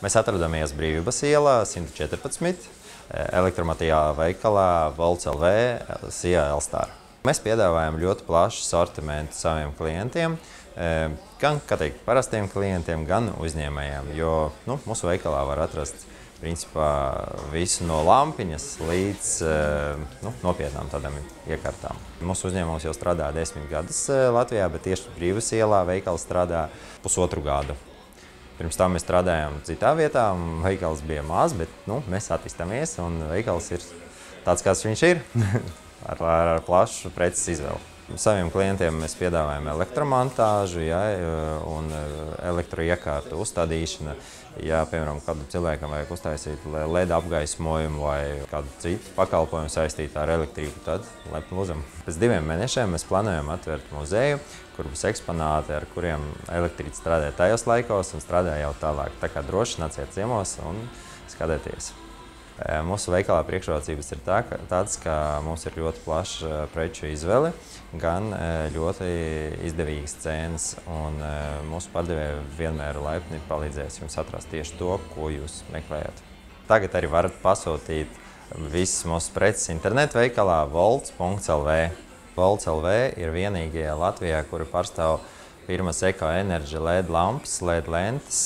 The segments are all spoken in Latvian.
Mēs atrodamies Brīvības ielā 114, elektromateriāla veikalā Volts LV, Sijā Elstar. Mēs piedāvājam ļoti plašu sortimentu saviem klientiem, gan parastiem klientiem, gan uzņēmējiem, jo mūsu veikalā var atrast principā visu no lampiņas līdz nopietnām tādām iekārtām. Mūsu uzņēmums jau strādā 10 gadus Latvijā, bet tieši Brīvības ielā veikals strādā pusotru gadu. Pirms tam mēs strādājām citā vietā, un veikals bija mazs, bet mēs attīstāmies, un veikals ir tāds, kāds viņš ir, ar plašu preces izvēli. Saviem klientiem mēs piedāvājam elektromontāžu un elektroiekārtu uzstādīšanu. Ja, piemēram, kādu cilvēkam vajag uztaisīt LED apgaismojumu vai kādu citu pakalpojumu saistītu ar elektrību, tad lepni lūdzam. Pēc 2 mēnešiem mēs plānojam atvērt muzeju, kur būs eksponāti, ar kuriem elektrība strādā tajos laikos un strādā jau tālāk. Tā kā droši nāciet ciemos un skatieties. Mūsu veikalā priekšrocības ir tādas, ka mums ir ļoti plaša preču izvēle, gan ļoti izdevīgas cenas, un mūsu pārdevēji vienmēr laipni palīdzēs jums atrast tieši to, ko jūs meklējat. Tagad arī varat pasūtīt visas mūsu preces internetu veikalā volts.lv. Volts LV ir vienīgie Latvijā, kuri pārstāv firmas Eko Energy LED lampas, LED lentes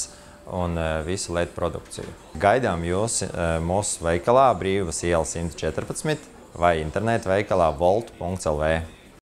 un visu LED produkciju. Gaidām jūs mūsu veikalā Brīvības iela 114 vai internetu veikalā volt.lv.